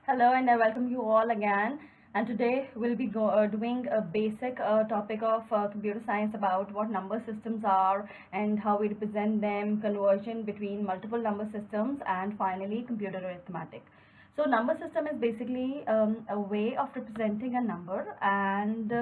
Hello and I welcome you all again. And today we'll be doing a basic topic of computer science about what number systems are and how we represent them, conversion between multiple number systems, and finally computer arithmetic. So number system is basically a way of representing a number, and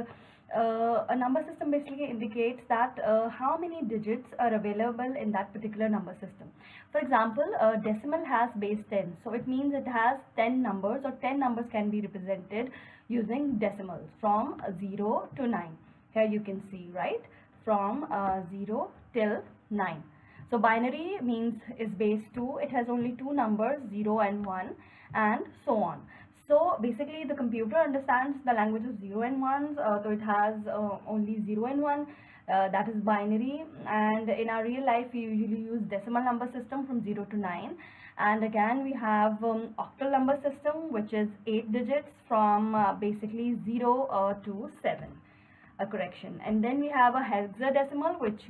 a number system basically indicates that how many digits are available in that particular number system. For example, a decimal has base 10, so it means it has 10 numbers, or 10 numbers can be represented using decimals from 0 to 9. Here you can see, right, from 0 till 9. So binary means is base 2, it has only two numbers, 0 and 1, and so on. So basically the computer understands the language of 0 and 1s, so it has only 0 and 1, that is binary. And in our real life we usually use decimal number system from 0 to 9. And again we have octal number system, which is 8 digits from basically 0 to 7. A correction. And then we have a hexadecimal, which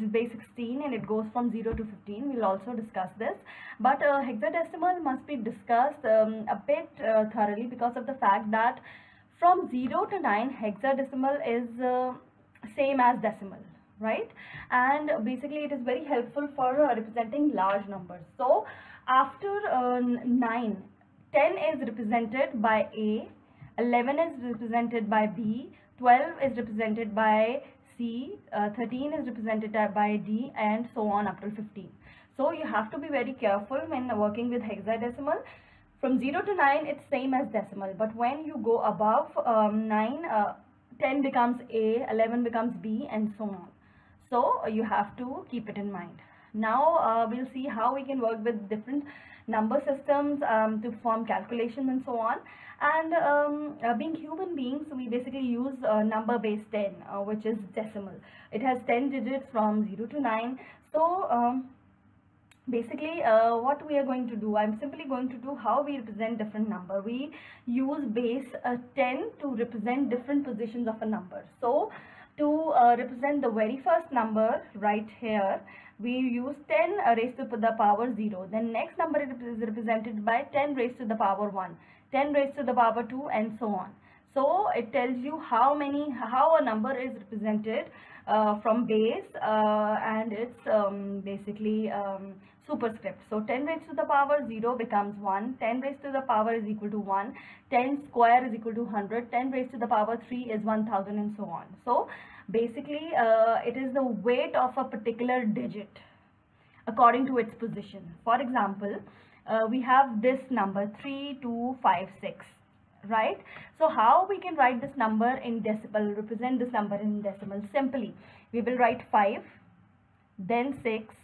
is base 16, and it goes from 0 to 15. We'll also discuss this, but hexadecimal must be discussed a bit thoroughly, because of the fact that from 0 to 9 hexadecimal is same as decimal, right? And basically it is very helpful for representing large numbers. So after 9, 10 is represented by A, 11 is represented by B, 12 is represented by C, 13 is represented by D, and so on up to 15. So you have to be very careful when working with hexadecimal. From 0 to 9 it's same as decimal, but when you go above 9, 10 becomes A, 11 becomes B, and so on. So you have to keep it in mind. Now we'll see how we can work with different number systems to perform calculations and so on. And being human beings, we basically use number base 10, which is decimal. It has 10 digits from 0 to 9. So basically what we are going to do, I'm simply going to do how we represent different number. We use base 10 to represent different positions of a number. So to represent the very first number right here, we use 10 raised to the power 0. Then next number is represented by 10 raised to the power 1, 10 raised to the power 2, and so on. So it tells you how a number is represented from base, and it's basically superscript. So 10 raised to the power 0 becomes 1, 10 raised to the power is equal to 1, 10 square is equal to 100, 10 raised to the power 3 is 1000, and so on. So basically it is the weight of a particular digit according to its position. For example, we have this number 3256, right? So how we can write this number in decimal, represent this number in decimal? Simply we will write 5, then 6,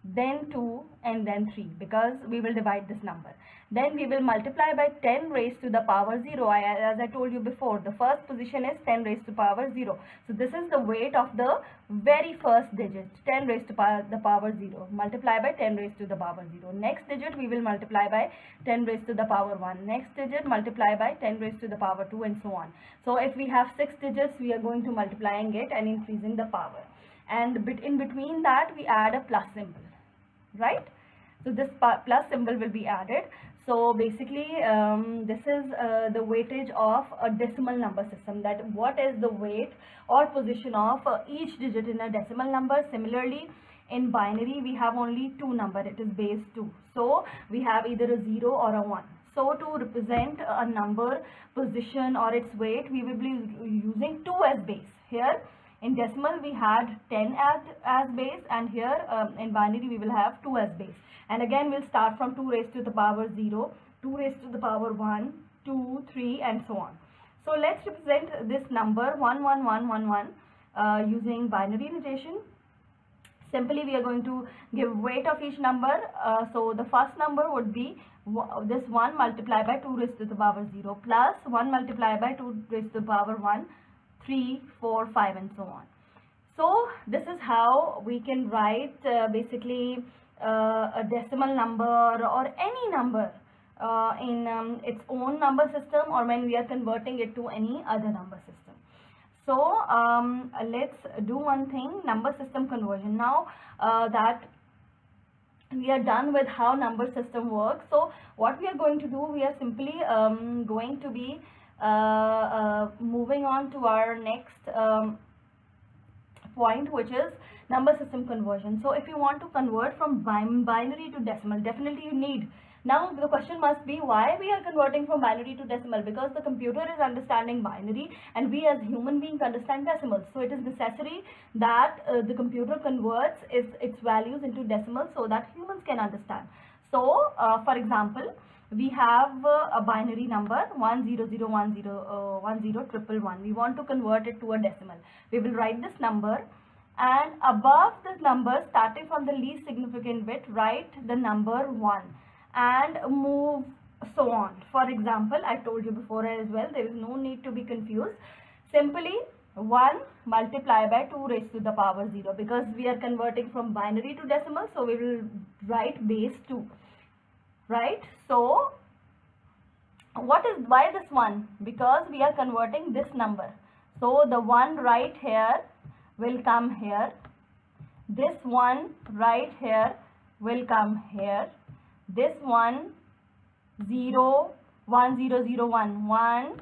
then 2, and then 3, because we will divide this number. Then we will multiply by 10 raised to the power 0. As I told you before, the first position is 10 raised to power 0. So this is the weight of the very first digit, 10 raised to the power 0. Multiply by 10 raised to the power 0. Next digit we will multiply by 10 raised to the power 1. Next digit multiply by 10 raised to the power 2, and so on. So if we have 6 digits, we are going to multiplying it and increasing the power. And in between that we add a plus symbol, right? So this plus symbol will be added. So basically this is the weightage of a decimal number system, that what is the weight or position of each digit in a decimal number. Similarly, in binary we have only two number, it is base 2, so we have either a 0 or a 1. So to represent a number position or its weight, we will be using 2 as base. Here in decimal we had 10 as base, and here in binary we will have 2 as base. And again we'll start from 2 raised to the power 0, 2 raised to the power 1, 2, 3, and so on. So let's represent this number 11111 using binary notation. Simply we are going to give weight of each number. So the first number would be this 1 multiplied by 2 raised to the power 0 plus 1 multiplied by 2 raised to the power 1, 3, 4, 5, and so on. So this is how we can write basically a decimal number or any number in its own number system, or when we are converting it to any other number system. So let's do one thing, number system conversion. Now that we are done with how number system works. So what we are going to do, we are simply going to be moving on to our next point, which is number system conversion. So if you want to convert from binary to decimal, definitely you need, now the question must be why we are converting from binary to decimal, because the computer is understanding binary and we as human beings understand decimals. So it is necessary that the computer converts its values into decimals so that humans can understand. So for example, we have a binary number 100101011. We want to convert it to a decimal. We will write this number, and above this number, starting from the least significant bit, write the number 1 and move so on. For example, I told you before as well, there is no need to be confused. Simply 1 multiply by 2 raised to the power 0, because we are converting from binary to decimal, so we will write base 2. Right? So why this 1? Because we are converting this number. So the 1 right here will come here. This 1 right here will come here. This 1 0 1 0 0 1 1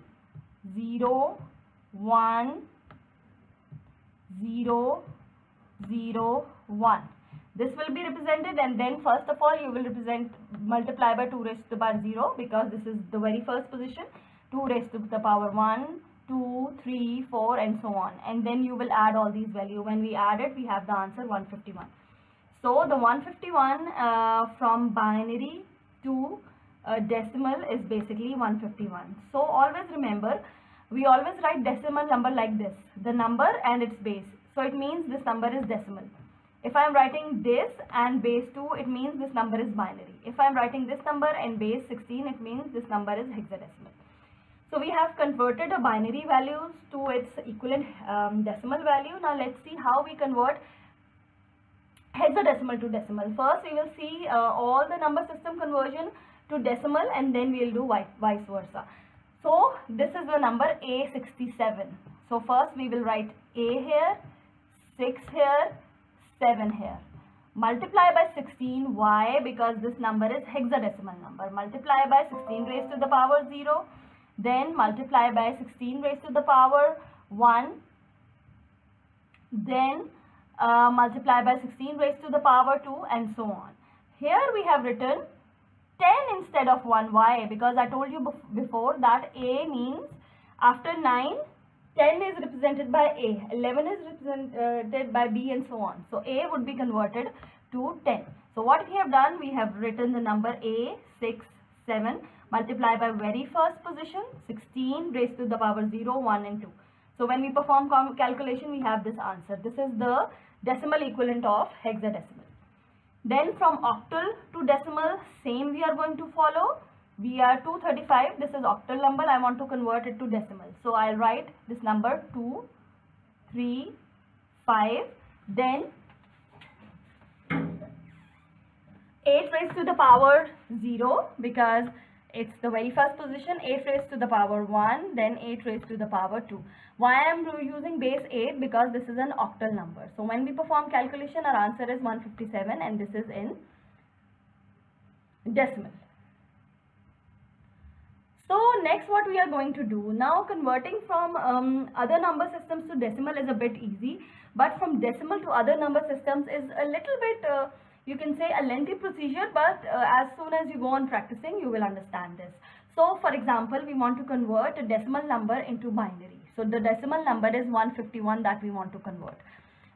0 1 0 0 1. This will be represented, and then first of all you will represent multiply by 2 raised to the power 0, because this is the very first position. 2 raised to the power 1, 2, 3, 4 and so on, and then you will add all these values. When we add it, we have the answer 151. So the 151 from binary to decimal is basically 151. So always remember, we always write decimal number like this, the number and its base. So it means this number is decimal. If I am writing this and base 2, it means this number is binary. If I am writing this number and base 16, it means this number is hexadecimal. So we have converted a binary values to its equivalent decimal value. Now let's see how we convert hexadecimal to decimal. First we will see all the number system conversion to decimal, and then we will do vice versa. So this is the number A67. So first we will write A here, 6 here, 7 here. Multiply by 16. Why? Because this number is hexadecimal number. Multiply by 16 raised to the power 0. Then multiply by 16 raised to the power 1. Then multiply by 16 raised to the power 2, and so on. Here we have written 10 instead of 1. Why? Because I told you before that A means after 9, 10 is represented by A, 11 is represented by B, and so on. So A would be converted to 10. So what we have done, we have written the number A, 6, 7, multiply by very first position, 16 raised to the power 0, 1 and 2. So when we perform calculation, we have this answer. This is the decimal equivalent of hexadecimal. Then from octal to decimal, same we are going to follow. We are 235, this is octal number, I want to convert it to decimal. So I'll write this number 2, 3, 5, then 8 raised to the power 0, because it's the very first position. 8 raised to the power 1, then 8 raised to the power 2. Why I am using base 8? Because this is an octal number. So when we perform calculation, our answer is 157, and this is in decimal. So next what we are going to do, now converting from other number systems to decimal is a bit easy, but from decimal to other number systems is a little bit, you can say, a lengthy procedure, but as soon as you go on practicing, you will understand this. So for example, we want to convert a decimal number into binary. So the decimal number is 151 that we want to convert.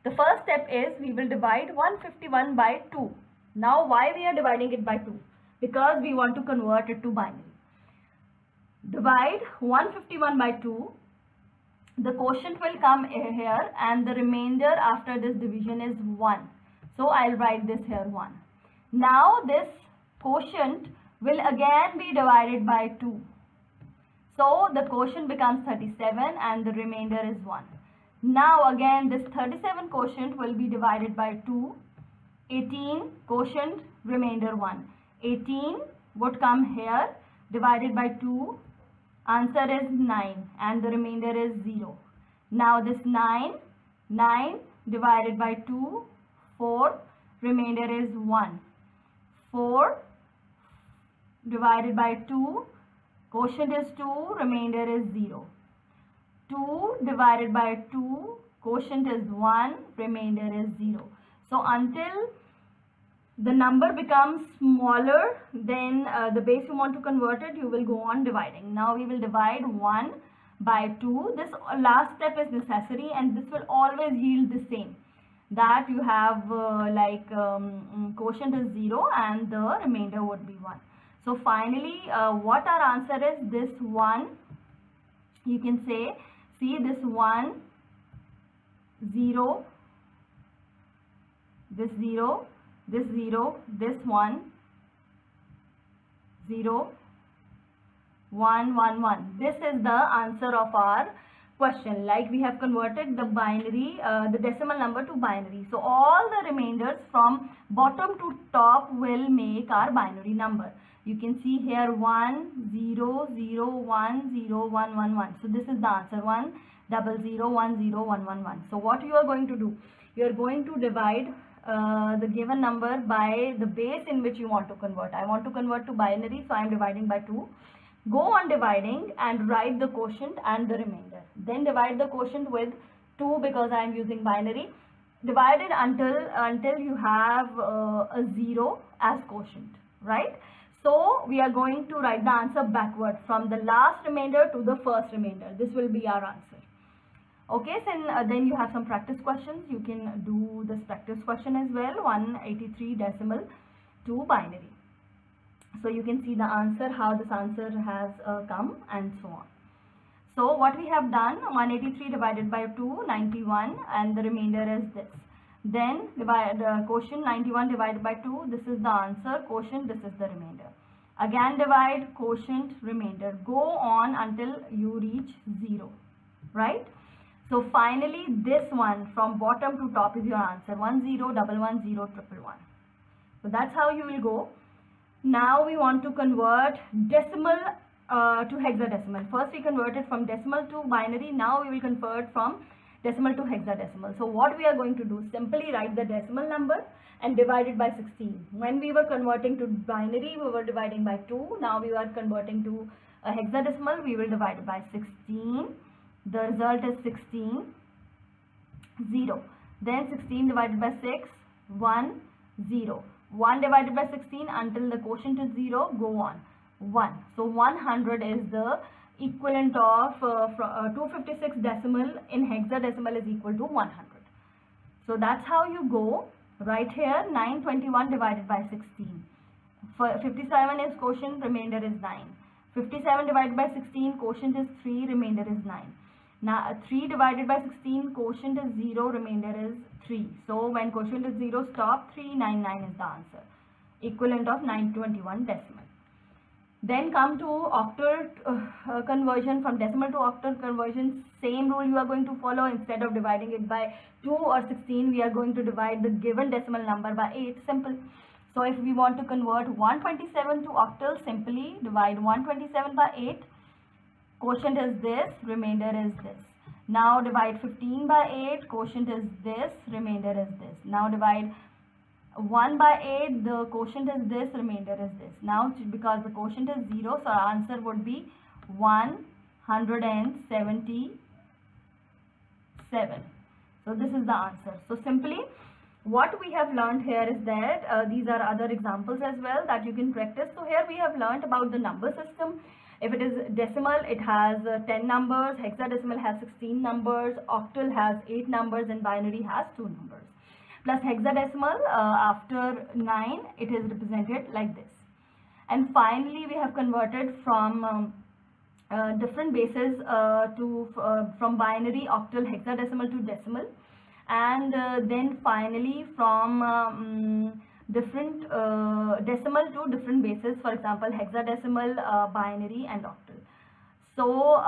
The first step is we will divide 151 by 2. Now why we are dividing it by 2? Because we want to convert it to binary. Divide 151 by 2, the quotient will come here, and the remainder after this division is 1. So I'll write this here 1. Now this quotient will again be divided by 2. So the quotient becomes 37 and the remainder is 1. Now again this 37 quotient will be divided by 2. 18 quotient, remainder 1. 18 would come here, divided by 2. Answer is 9 and the remainder is 0. Now this 9 divided by 2, 4, remainder is 1. 4 divided by 2, quotient is 2, remainder is 0. 2 divided by 2, quotient is 1, remainder is 0. So until the number becomes smaller than the base you want to convert it, you will go on dividing. Now we will divide 1 by 2. This last step is necessary, and this will always yield the same, that you have quotient is 0 and the remainder would be 1. So finally what our answer is, this 1, you can say, see this 1, 0, this 0, this 0, this 1, 0, 1, 1, 1. This is the answer of our question. Like we have converted the binary, the decimal number to binary. So all the remainders from bottom to top will make our binary number. You can see here 1, 0, 0, 1, 0, 1, 1, 1. So this is the answer, 1, 0, 0, 1, 0, 1, 1, 1. So what you are going to do? You are going to divide the given number by the base in which you want to convert. I want to convert to binary, so I am dividing by 2. Go on dividing and write the quotient and the remainder. Then divide the quotient with 2 because I am using binary. Divide it until you have a 0 as quotient, right? So we are going to write the answer backward from the last remainder to the first remainder. This will be our answer. Okay, so then you have some practice questions. You can do this practice question as well, 183 decimal to binary. So you can see the answer, how this answer has come and so on. So what we have done, 183 divided by 2, 91, and the remainder is this. Then divide quotient, 91 divided by 2, this is the answer, quotient, this is the remainder. Again divide, quotient, remainder. Go on until you reach 0, right? So finally this one from bottom to top is your answer, 1, 0, 1, 1, 0, 1, 1. So that's how you will go. Now we want to convert decimal to hexadecimal. First we converted from decimal to binary. Now we will convert from decimal to hexadecimal. So what we are going to do, simply write the decimal number and divide it by 16. When we were converting to binary, we were dividing by 2. Now we are converting to a hexadecimal, we will divide it by 16. The result is 16, 0. Then 16 divided by 6, 1, 0. 1 divided by 16 until the quotient is 0, go on, 1. So 100 is the equivalent of 256 decimal in hexadecimal is equal to 100. So that's how you go. Right here, 921 divided by 16. 57 is quotient, remainder is 9. 57 divided by 16, quotient is 3, remainder is 9. Now 3 divided by 16, quotient is 0, remainder is 3. So when quotient is 0, stop, 399 is the answer. Equivalent of 921 decimal. Then come to octal conversion, from decimal to octal conversion, same rule you are going to follow. Instead of dividing it by 2 or 16, we are going to divide the given decimal number by 8, simple. So if we want to convert 127 to octal, simply divide 127 by 8. Quotient is this, remainder is this. Now divide 15 by 8, quotient is this, remainder is this. Now divide 1 by 8, the quotient is this, remainder is this. Now because the quotient is 0, so our answer would be 177. So this is the answer. So simply what we have learned here is that these are other examples as well that you can practice. So here we have learned about the number system. If it is decimal, it has 10 numbers, hexadecimal has 16 numbers, octal has 8 numbers, and binary has 2 numbers. Plus hexadecimal, after 9, it is represented like this. And finally, we have converted from different bases from binary, octal, hexadecimal to decimal. And then finally from different decimal to different bases, for example hexadecimal, binary and octal. So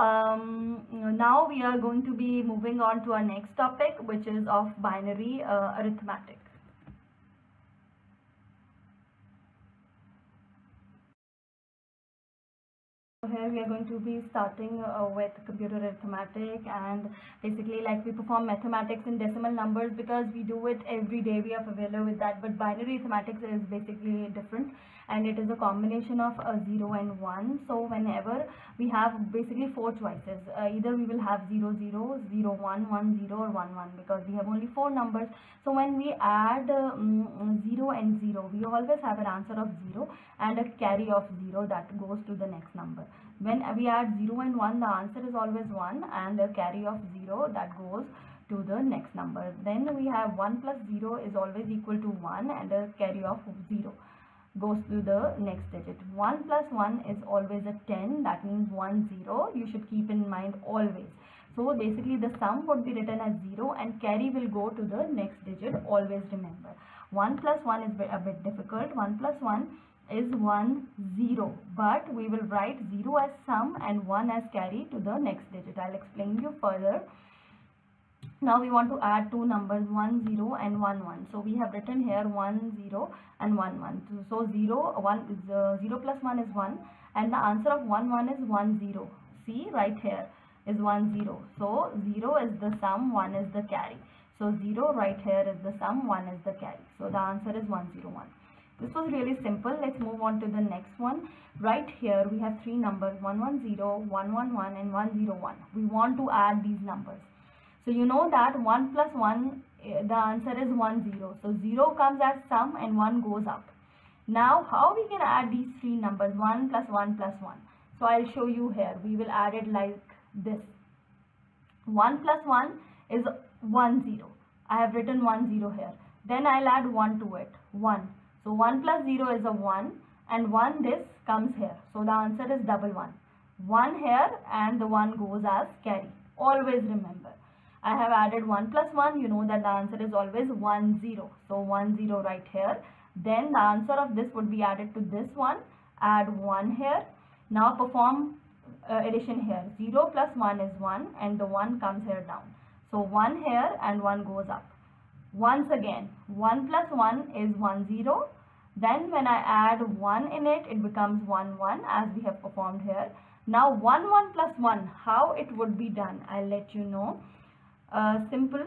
now we are going to be moving on to our next topic, which is of binary arithmetic. So here we are going to be starting with computer arithmetic, and basically like we perform mathematics in decimal numbers because we do it every day, we are familiar with that. But binary arithmetics is basically different, and it is a combination of 0 and 1. So whenever we have basically four choices, either we will have 0 0, 0 1, 1 0 or 1 1, because we have only four numbers. So when we add 0 and 0, we always have an answer of 0 and a carry of 0 that goes to the next number. When we add 0 and 1, the answer is always 1 and a carry of 0 that goes to the next number. Then we have 1 plus 0 is always equal to 1 and a carry of 0 goes to the next digit. 1 plus 1 is always a 10, that means 1 0. You should keep in mind always. So basically the sum would be written as 0 and carry will go to the next digit, always remember. 1 plus 1 is a bit difficult. 1 plus 1 is 1 0, but we will write 0 as sum and 1 as carry to the next digit. I'll explain you further. Now we want to add two numbers, 1 0 and 1 1. So we have written here 1 0 and 1 1. So 0 plus 1 is 1, and the answer of 1 1 is 1 0. See right here is 1 0. So 0 is the sum, 1 is the carry. So 0 right here is the sum, 1 is the carry. So the answer is 101. This was really simple. Let's move on to the next one. Right here we have three numbers, 110, 111 and 101. We want to add these numbers. So you know that 1 plus 1, the answer is 1 0. So 0 comes as sum and 1 goes up. Now how we can add these three numbers, 1 plus 1 plus 1. So I'll show you here. We will add it like this. 1 plus 1 is 1 0. I have written 1 0 here. Then I'll add 1 to it, 1. So 1 plus 0 is a 1 and 1 this comes here. So the answer is double 1. 1 here and the 1 goes as carry. Always remember. I have added 1 plus 1. You know that the answer is always 1 0. So 1 0 right here. Then the answer of this would be added to this one. Add 1 here. Now perform addition here. 0 plus 1 is 1 and the 1 comes here down. So 1 here and 1 goes up. Once again, 1 plus 1 is 1 0. Then when I add 1 in it, it becomes 1 1 as we have performed here. Now 1 1 plus 1, how it would be done, I'll let you know. Simple.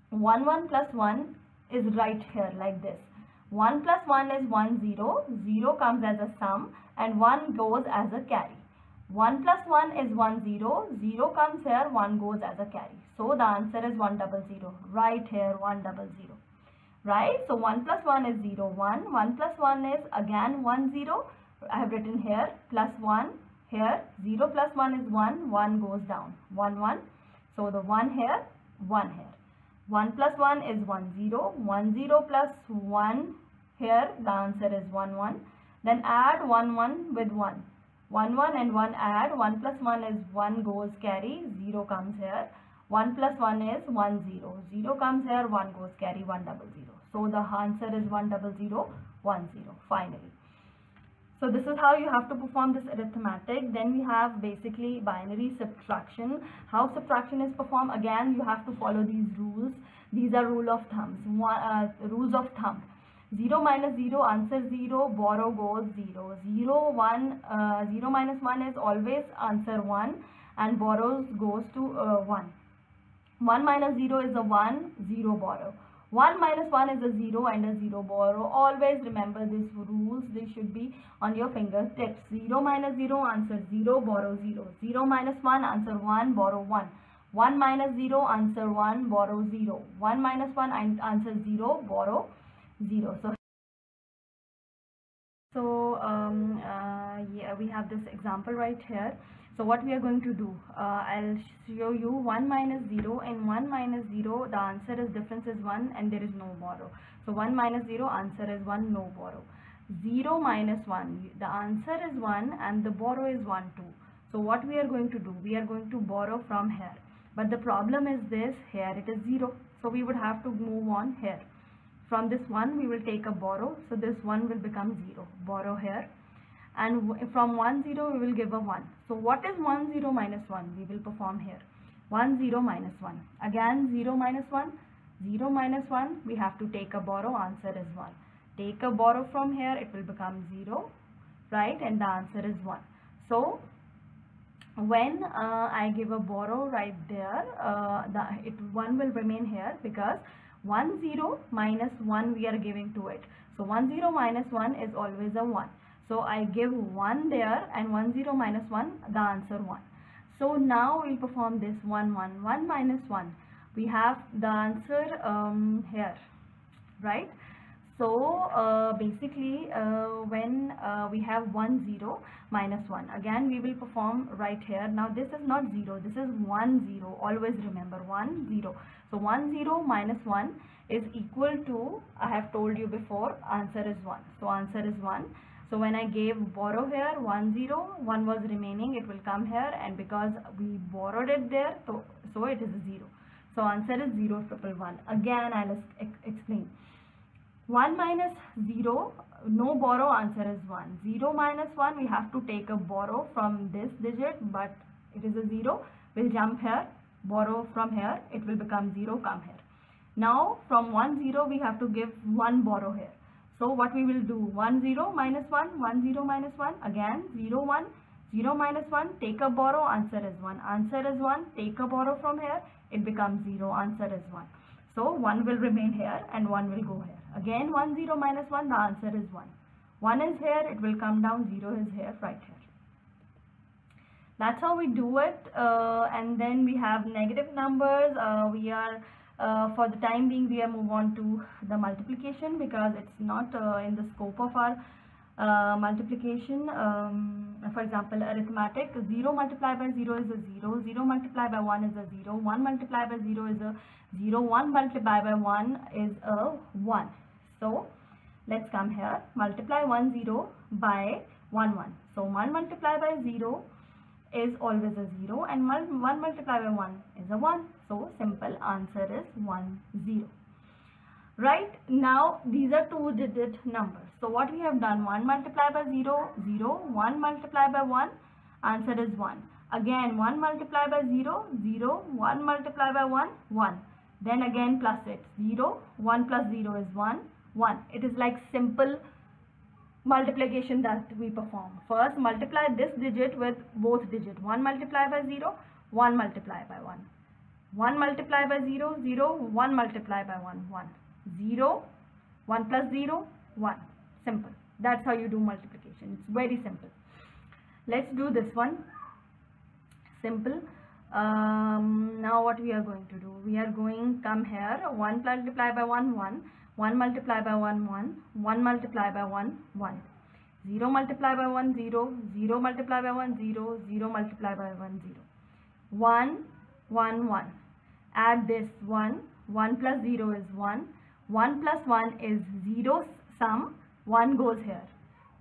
1 1 plus 1 is right here like this. 1 plus 1 is 1 0. 0 comes as a sum and 1 goes as a carry. 1 plus 1 is 1 0. 0 comes here, 1 goes as a carry. So the answer is 100. Right here 100. Right? So 1 plus 1 is 0 1. 1 plus 1 is again 1 0. I have written here plus 1 here. 0 plus 1 is 1. 1 goes down. 1 1. So the 1 here, 1 here. 1 plus 1 is 1 0. 1 0 plus 1 here, the answer is 1 1. Then add 1 1 with 1. 1 1 and 1 add. 1 plus 1 is 1 goes carry. 0 comes here. 1 plus 1 is 1 0. 0 comes here. 1 goes carry. 100. So the answer is 100 1 0 finally. So this is how you have to perform this arithmetic. Then we have basically binary subtraction. How subtraction is performed, again you have to follow these rules. These are rules of thumb. 0 minus 0, answer 0, borrow goes 0. 0 minus 1 is always answer 1 and borrows goes to 1. 1 minus 0 is a 1, 0 borrow. 1 minus 1 is a 0 and a 0 borrow. Always remember these rules. They should be on your fingertips. 0 minus 0, answer 0, borrow 0. 0 minus 1, answer 1, borrow 1. 1 minus 0, answer 1, borrow 0. 1 minus 1, answer 0, borrow 0. Yeah, we have this example right here. So what we are going to do, I'll show you 1 minus 0 and 1 minus 0, the answer is difference is 1 and there is no borrow. So 1 minus 0, answer is 1, no borrow. 0 minus 1, the answer is 1 and the borrow is 1 too. So what we are going to do, we are going to borrow from here. But the problem is this, here it is 0. So we would have to move on here. From this 1 we will take a borrow. So this 1 will become 0. Borrow here. And from 1 0 we will give a 1. So what is 1 0 minus 1? We will perform here. 1 0 minus 1. Again 0 minus 1. 0 minus 1. We have to take a borrow. Answer is 1. Take a borrow from here. It will become 0. Right? And the answer is 1. So when I give a borrow right there, one will remain here, because 1 0 minus 1 we are giving to it. So 1 0 minus 1 is always a 1. So I give 1 there, and 1 0 minus 1, the answer 1. So now we'll perform this 1 1 1 minus 1. We have the answer here, right? So basically when we have 1 0 minus 1, again we will perform right here. Now this is not 0, this is 1 0. Always remember 1 0. So 1 0 minus 1 is equal to, I have told you before, answer is 1. So answer is 1. So when I gave borrow here 1 0, 1 was remaining, it will come here, and because we borrowed it there, so it is 0. So answer is 0 triple 1. Again I'll explain. 1 minus 0, no borrow, answer is 1. 0 minus 1, we have to take a borrow from this digit, but it is a 0. We'll jump here, borrow from here, it will become 0, come here. Now from 1 0, we have to give 1 borrow here. So what we will do, 1 0 minus 1, 1 0 minus 1, again 0 1, 0 minus 1, take a borrow, answer is 1. Answer is 1, take a borrow from here, it becomes 0, answer is 1. So 1 will remain here and 1 will go here. Again 1 0 minus 1, the answer is 1. 1 is here, it will come down, 0 is here, right here. That's how we do it. And then we have negative numbers. For the time being, we are move on to the multiplication, because it's not in the scope of our multiplication. For example, arithmetic, 0 multiplied by 0 is a 0, 0 multiplied by 1 is a 0, 1 multiplied by 0 is a 0, 1 multiplied by 1 is a 1. So let's come here, multiply 1 0 by 1 1. So 1 multiplied by 0 is always a 0, and 1 multiplied by 1 is a 1. So simple, answer is 1 0. Right, now these are 2-digit numbers. So what we have done, 1 multiplied by 0, 0, 1 multiplied by 1, answer is 1. Again 1 multiplied by 0, 0, 1 multiplied by 1, 1. Then again plus it, 0, 1 plus 0 is 1, 1. It is like simple multiplication that we perform. First multiply this digit with both digits. 1 multiplied by 0, 1 multiplied by 1. 1 multiplied by 0, 0, 1 multiplied by 1, 1. 0, 1 plus 0, 1. Simple. That's how you do multiplication. It's very simple. Let's do this one. Simple. Now what we are going to do? We are going come here. 1 multiplied by 1, 1. 1 multiplied by 1, 1. 1 multiplied by 1, 1. 0 multiplied by 1, 0. 0 multiplied by 1, 0. 0 multiplied by 1, 0. 1, 1, 1. Add this 1. 1 plus 0 is 1. 1 plus 1 is 0 sum. 1 goes here.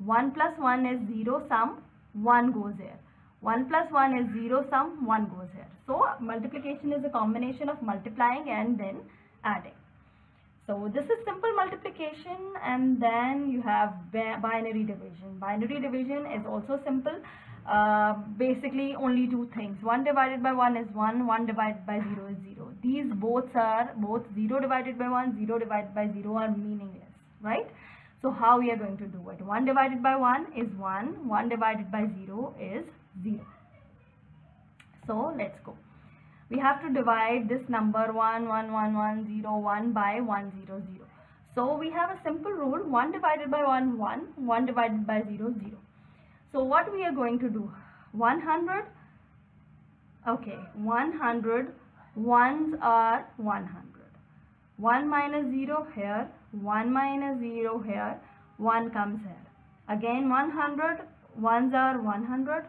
1 plus 1 is 0 sum. 1 goes here. 1 plus 1 is 0 sum. 1 goes here. So multiplication is a combination of multiplying and then adding. So this is simple multiplication, and then you have binary division. Binary division is also simple. Basically only two things. 1 divided by 1 is 1, 1 divided by 0 is 0. These both 0 divided by 1, 0 divided by 0 are meaningless, right? So how we are going to do it? 1 divided by 1 is 1, 1 divided by 0 is 0. So let's go. We have to divide this number 1, 1, 1, 1, 0, 1 by 1, 0, 0. So we have a simple rule, 1 divided by 1, 1, 1 divided by 0, 0. So what we are going to do? 100, okay, 100, ones are 100. 1 minus 0 here, 1 minus 0 here, 1 comes here. Again 100, ones are 100.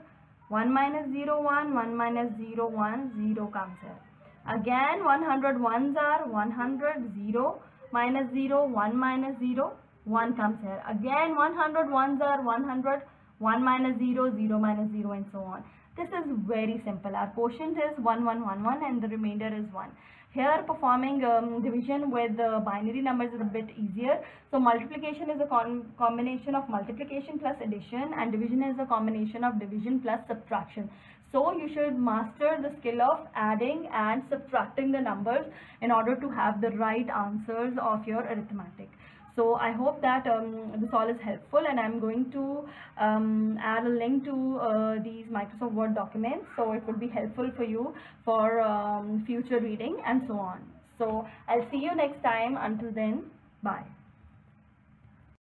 1 minus 0, 1, 1 minus 0, 1, 0 comes here. Again 100, ones are 100, 0 minus 0, 1 minus 0, 1 comes here. Again 100, ones are 100, 1 minus 0, 0 minus 0, and so on. This is very simple. Our quotient is 1, 1, 1, 1, and the remainder is 1. Here performing division with binary numbers is a bit easier. So multiplication is a combination of multiplication plus addition, and division is a combination of division plus subtraction. So you should master the skill of adding and subtracting the numbers in order to have the right answers of your arithmetic. So I hope that this all is helpful, and I'm going to add a link to these Microsoft Word documents, so it would be helpful for you for future reading and so on. So I'll see you next time. Until then, bye.